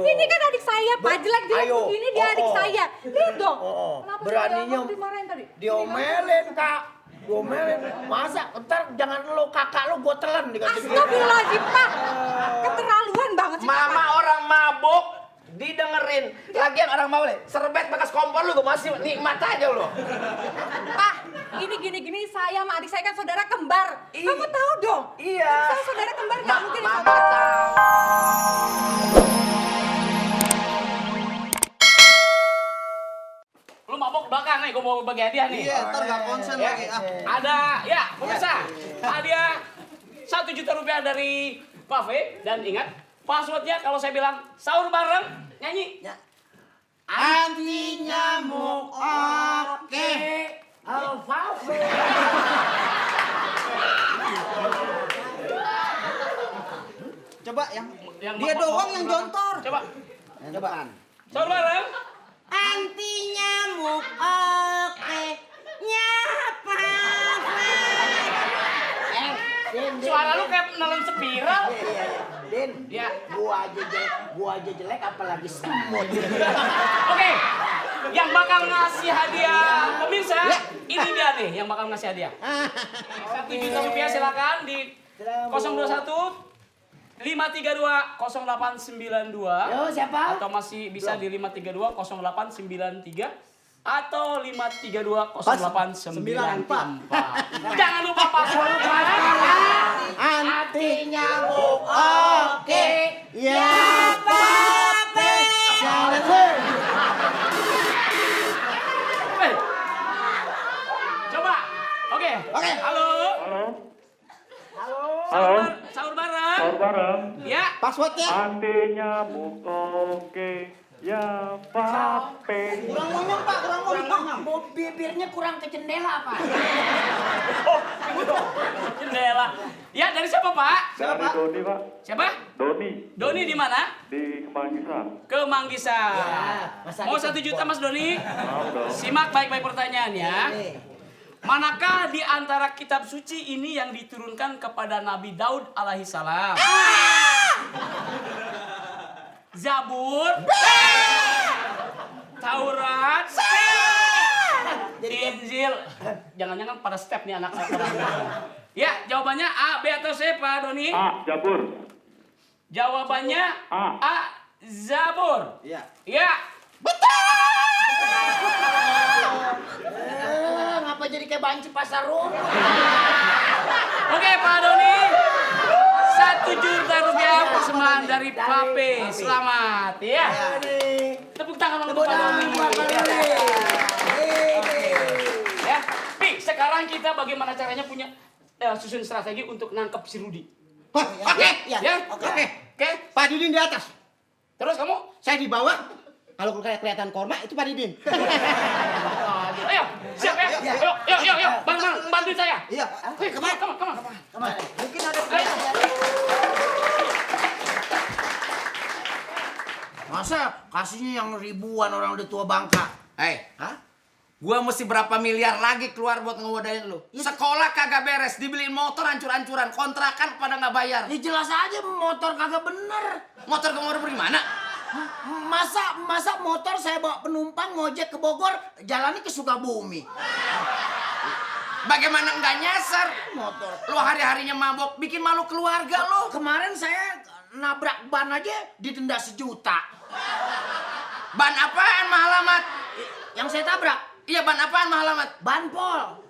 Ini kan adik saya, Pak. Jelek-jelek begini dia adik saya. Lihat dong. Kenapa Beraninya dimarahin tadi? diomelin, Kak. Diomelin. Masa ntar jangan lo kakak lo gue telan dikasih gitu. Astagfirullahaladzim, Pak. Keterlaluan banget sih. Mama orang mabuk didengerin. Lagian orang mau serbet bekas kompor lu gue masih nikmat aja lo. Pak, ini gini-gini saya sama adik saya kan saudara kembar. Kamu tahu dong? Iya. Saya saudara kembar nggak mungkin. Mama tahu. Lu mabok belakang nih, gue mau bagi hadiah nih. Iya, ntar gak konsen lagi. Ada, ya pemirsa, hadiah 1 juta rupiah dari Pafe. Dan ingat, passwordnya kalau saya bilang sahur bareng, nyanyi. Ya. Anti nyamuk oke. Alfalfa. Coba yang Yang dia mabok- doang mabok yang belakang. jontor. Coba, Coba. sahur bareng. Anti nyamuk oke. Nyapa. Din, Suara lu kayak nelen spiral. Iya. Din, Ya. gua aja jelek apalagi semut. Oke, yang bakal ngasih hadiah pemirsa, ini dia nih yang bakal ngasih hadiah. 1 juta rupiah silakan di 021 532 0892. Yo, siapa? Atau masih bisa di 532 0893 atau 532 0894. Jangan lupa password. Anti nyamuk oke. Ya pape. Eh, coba. Oke. Halo. Halo, Sahur bareng. sahur bareng. Ya. Passwordnya Anti nyamuk oke, ya pape. kurang ngomong Pak, kurang ngomong. Bibirnya kurang ke jendela, Pak. Jendela. Ya, dari siapa, Pak? Dari Doni, Pak. Siapa? Doni, Doni di mana? di Kemangisa. Ke Manggisa. Mau 1 juta, Mas Doni? Mau dong. Simak baik-baik pertanyaannya. Manakah di antara kitab suci ini yang diturunkan kepada Nabi Daud alaihissalam? Zabur, Taurat, Injil. Jangan-jangan pada step nih anak-anak. Ya, jawabannya A, B atau C, Pak Doni? A. Jabur. Jawabannya A. A, Zabur. Iya. Ya. Ngapa jadi kayak banci pasar rumput? Oke, Pak Doni. 1 juta rupiah persembahan dari Pape. Selamat ya. Tepuk tangan untuk Pak Doni. Ya. Nih, sekarang kita bagaimana caranya punya susun strategi untuk nangkep si Rudi. Oke, Ya. Oke. Oke. Pak Didin di atas. Terus kamu? Saya di bawah. Kalau kelihatan korma itu Pak Didin. Ayo, siap ya. Yuk. Bantuin saya. Iya. Oke, kemana? Mungkin ada Masa kasihnya yang ribuan orang udah tua bangka? Hah? Gua mesti berapa miliar lagi keluar buat ngewodain lu? Sekolah kagak beres, dibeliin motor hancur-hancuran, kontrakan pada nggak bayar. Ya jelas aja motor kagak bener. Motor kamu udah beli mana? Masa motor saya bawa penumpang ngojek ke Bogor, jalannya ke Sukabumi. Bagaimana nggak nyasar? Motor. Lu hari-harinya mabok, bikin malu keluarga lu. Kemarin saya nabrak ban aja didenda 1 juta. Ban apaan mahalamat? Yang saya tabrak, Iya, ban apaan mahalamat? ban pol.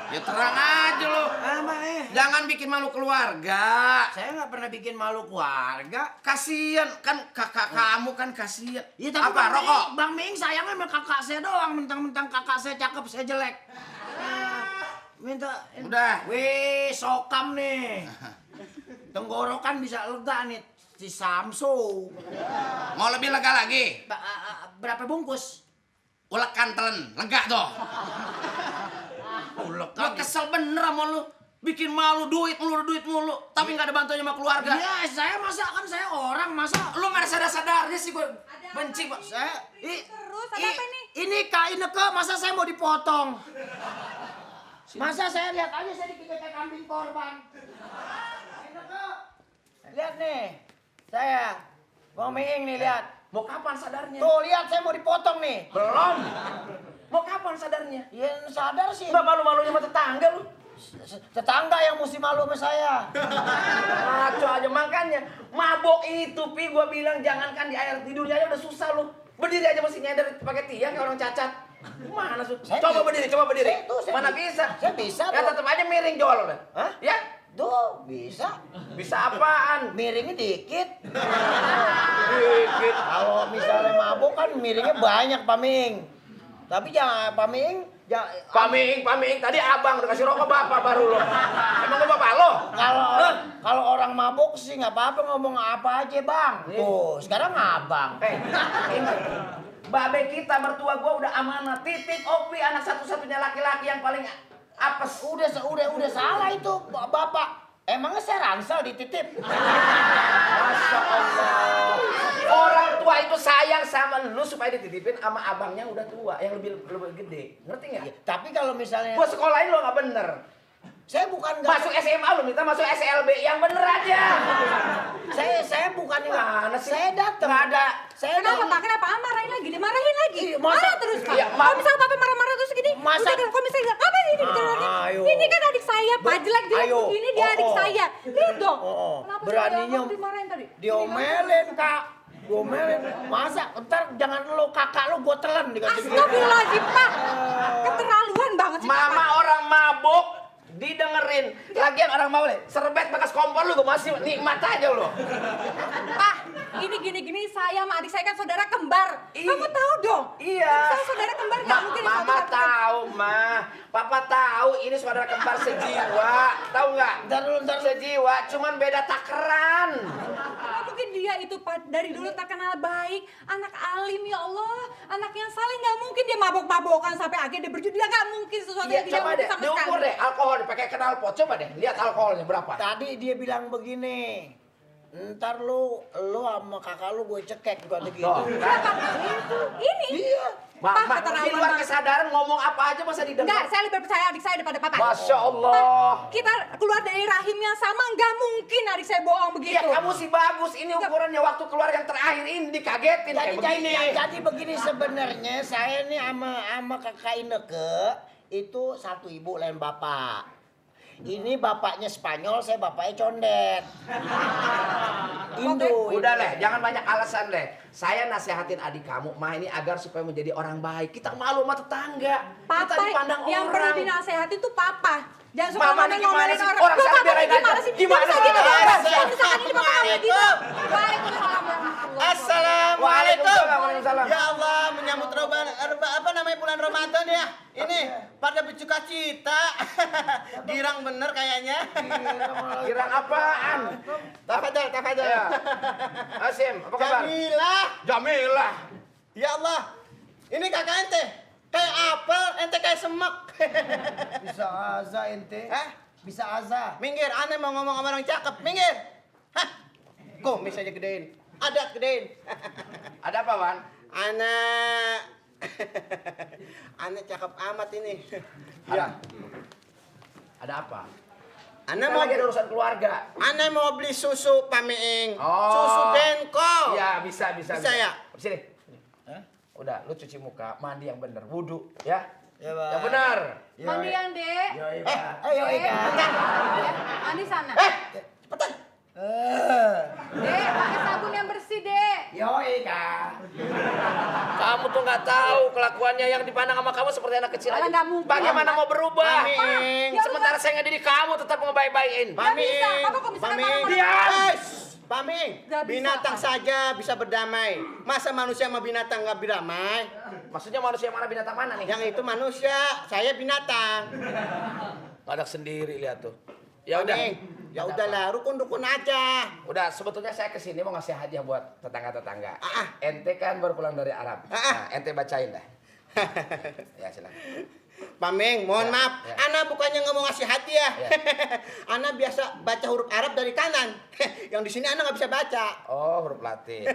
Ya terang aja lu. Jangan bikin malu keluarga. Saya nggak pernah bikin malu keluarga. Kasian kan kakak kamu kan kasian. Ya, tapi Apa rokok? Bang Ming sayangnya sama kakak saya doang. Mentang-mentang kakak saya cakep, saya jelek. Minta. Udah. Wih, sokam nih. Tenggorokan bisa lega nih. Si Samsu. Mau lebih lega lagi? Berapa bungkus? Ulekan telen, lega tuh. Gue kesel bener sama lu. Bikin malu, duit mulu. Tapi nggak ada bantuannya sama keluarga. Iya, saya masa kan saya orang, masa Lu nggak ada sadar-sadarnya sih, gue benci, Pak. saya Terus ada apa ini? Ini Kak Ineke, masa saya mau dipotong? Masa saya lihat aja saya dipikir kayak kambing korban. Ineke, lihat nih. Saya Bang Meing nih lihat. Mau kapan sadarnya? Tuh lihat saya mau dipotong nih. Belum. Mau kapan sadarnya? Ya sadar sih. Udah malu-malunya sama tetangga lu. Tetangga yang mesti malu sama saya. Ngaco aja makanya. Mabok itu Pi, gua bilang jangankan di air tidurnya aja udah susah lu. Berdiri aja mesti nyender pakai tiang kayak orang cacat. Mana sih? Coba berdiri, coba berdiri. Mana bisa? Saya bisa. Ya tetap aja miring jol udah. Hah? Ya? Tuh bisa. Bisa apaan? Miringnya dikit. Dikit. Kalau misalnya mabuk kan miringnya banyak, Paming. Tapi jangan Paming. Paming. Tadi abang udah kasih rokok bapak baru lo. Emang gua bapak lo? Kalau orang mabuk sih nggak apa-apa ngomong apa aja, Bang. Tuh, sekarang abang. Ingat. Babe kita mertua gua udah amanah. Titip Opi anak satu-satunya laki-laki yang paling apes. Udah salah itu, Bapak. Emangnya saya ransel dititip? Masya Allah. Orang tua itu sayang sama lu supaya dititipin sama abangnya udah tua yang lebih gede. Ngerti nggak? Tapi kalau misalnya Gua sekolahin lo nggak bener. saya bukan Masuk SMA lu minta masuk SLB yang bener aja. saya bukan Mana sih? saya datang. Nggak ada. Saya Kenapa datang. Pak? Kenapa? Marahin lagi, dimarahin lagi. Iya, masa- Marah terus Pak. Iya, Kalau misalnya Bapak marah-marah terus gini, Masa- udah, kalau misalnya apa ini diterornya? ayo. Ini kan adik saya, Pak. Jelek-jelek Ayo. begini dia adik saya. Lihat dong. Kenapa Beraninya saya dimarahin tadi? diomelin, Kak. Diomelin. Masa ntar jangan lo kakak lo gua telan dikasih gitu. Astagfirullahaladzim, Pak. Keterlaluan banget sih, Mama Pak. orang mabuk didengerin. Lagian orang mau serbet bekas kompor lu gua masih nikmat aja lo. Pak, ini gini-gini saya sama adik saya kan saudara kembar. Kamu tahu dong? Iya. Saya saudara kembar nggak mungkin Mama satu-satu. tahu, Ma. Papa tahu ini saudara kembar sejiwa. Tahu nggak? Ntar dulu. Sejiwa, cuman beda takaran. Nggak mungkin dia itu Pak dari dulu terkenal baik, anak alim ya Allah, anak yang saleh, nggak mungkin dia mabok-mabokan sampai akhirnya dia berjudi, dia nggak mungkin sesuatu Iya, yang tidak coba mungkin deh, sama diukur sekali. deh alkohol pakai knalpot. Coba deh, lihat alkoholnya berapa. Tadi dia bilang begini. Ntar lu sama kakak lu gue cekek gua gitu. Ini. Iya. Pak, Di keterlaluan luar banget. kesadaran ngomong apa aja masa didengar. Enggak, saya lebih percaya adik saya daripada papa. Masya Allah. Pak, kita keluar dari rahim yang sama, nggak mungkin adik saya bohong begitu. Iya, kamu sih bagus. Ini ukurannya waktu keluar yang terakhir ini dikagetin kayak begini. Jadi begini sebenarnya saya nih sama kakak Ineke itu satu ibu lain bapak. Ini bapaknya Spanyol, saya bapaknya condet. Indo. Udah leh, jangan banyak alasan leh. Saya nasihatin adik kamu, mah ini agar supaya menjadi orang baik. Kita malu sama tetangga. Kita Papa dipandang yang perlu orang. dinasihatin tuh papa. Jangan suka Mama nih gimana ngomongin sih? orang. Orang Tuh, saya papa biarin gimana aja. sih? Gimana Bisa sih? gitu dong, Pak. Assalamualaikum. Kalau misalkan ini papa ngomong gitu. Waalaikumsalam warahmatullahi Assalamualaikum. Waalaikumsalam. Ya Allah, menyambut apa namanya bulan Ramadan ya. Ini pada bersuka cita. Girang bener kayaknya. Girang apaan? Tafadhol. Ya. Asim, apa kabar? Jamilah. Jamilah. Ya Allah. Ini kakak ente. Kayak apel, ente kayak semek. Bisa aza ente. Hah? Bisa aza. Minggir, aneh mau ngomong sama orang cakep. Minggir. Hah? Kumis aja gedein. Ada gedein. Ada apa, Wan? Anak. Anak cakep amat ini. Ya. Ada apa? Anak Kita mau lagi ada urusan keluarga. Anak mau beli susu Pamiing. Oh. Susu Denko. Iya, bisa. Bisa ya? Sini. Udah, lu cuci muka, mandi yang bener, wudu, ya? Ya, Pak. Yang benar. Mandi yang dek. Ayo Ika. Mandi sana. Cepetan. Dek, pakai sabun yang bersih, Dek. Yo Ika. Kamu tuh nggak tahu kelakuannya yang dipandang sama kamu seperti anak kecil Malah aja. nggak mungkin. Bagaimana mau berubah? Pamiing. Ya Sementara saya ngedidik kamu tetap ngebaik-baikin. Nggak bisa. Papa kok bisa Pamiing. marah-marah? Diam! Pamiing. Nggak bisa, Binatang Pak. saja bisa berdamai. Masa manusia sama binatang nggak berdamai? Maksudnya manusia mana binatang mana nih? Yang itu manusia, saya binatang. Anak sendiri lihat tuh. Ya udah. Pamiing. Ya udahlah, rukun-rukun aja. Udah, sebetulnya saya kesini mau ngasih hadiah buat tetangga-tetangga. Ah. Ente kan baru pulang dari Arab. Ah. Nah, ente bacain dah. Ya silakan. Paming, mohon Ya, maaf. ya. Ana bukannya nggak mau ngasih hadiah. Ya. Ana biasa baca huruf Arab dari kanan. Yang di sini Ana nggak bisa baca. Oh, huruf Latin.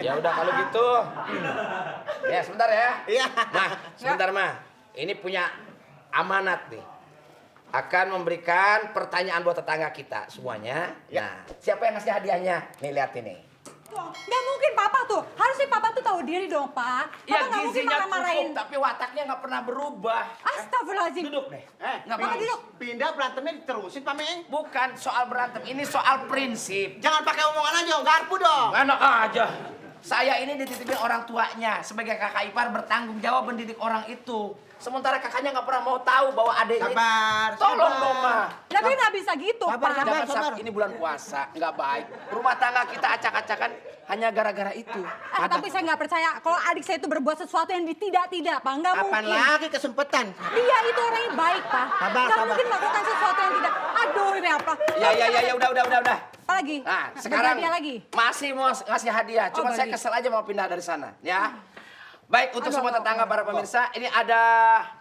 Ya udah kalau gitu. Ya sebentar ya. Iya. Nah, sebentar mah. Ini punya amanat nih. Akan memberikan pertanyaan buat tetangga kita semuanya. Ya. Nah, siapa yang ngasih hadiahnya? Nih lihat ini. Nggak mungkin papa tuh. Harusnya papa tuh tahu diri dong, Pak. Ya Papa nggak mungkin gizinya marah-marahin. cukup, tapi wataknya nggak pernah berubah. Astagfirullahaladzim. Duduk deh. Nggak Papa bagus. duduk. Pindah berantemnya diterusin Pak Meeng. Bukan soal berantem, ini soal prinsip. Jangan pakai omongan aja, garpu dong. Enak aja. Saya ini dititipin orang tuanya sebagai kakak ipar bertanggung jawab mendidik orang itu. Sementara kakaknya nggak pernah mau tahu bahwa adiknya. Sabar, Tolong sabar. dong, Ma. Tapi nggak bisa gitu, Sabar, Pak. sabar. Jangan ini bulan puasa, nggak baik. Rumah tangga kita acak-acakan hanya gara-gara itu. Tapi saya nggak percaya kalau adik saya itu berbuat sesuatu yang tidak, Pak. Nggak Kapan mungkin. lagi kesempatan? Dia itu orangnya baik, Pak. Sabar, Nggak sabar. mungkin melakukan sesuatu yang tidak. Aduh, ini apa? Ya, udah. Apa lagi? Nah, sekarang Berhadiah lagi. masih mau ngasih hadiah. Cuma saya bagi. kesel aja mau pindah dari sana, ya. Baik, untuk semua tetangga para pemirsa, ini ada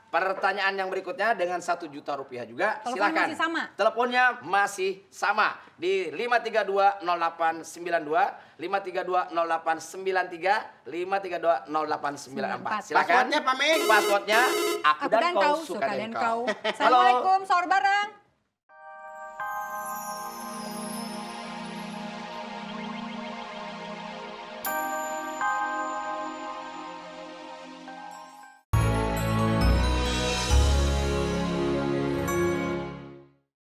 pertanyaan yang berikutnya dengan 1 juta rupiah juga. Teleponnya Silakan. masih sama? Teleponnya masih sama di 5320892, 5320893, 5320894. Silakan. Passwordnya, Pak Meeng. Passwordnya Aku dan kau, suka dan kau. Assalamualaikum, sahur bareng.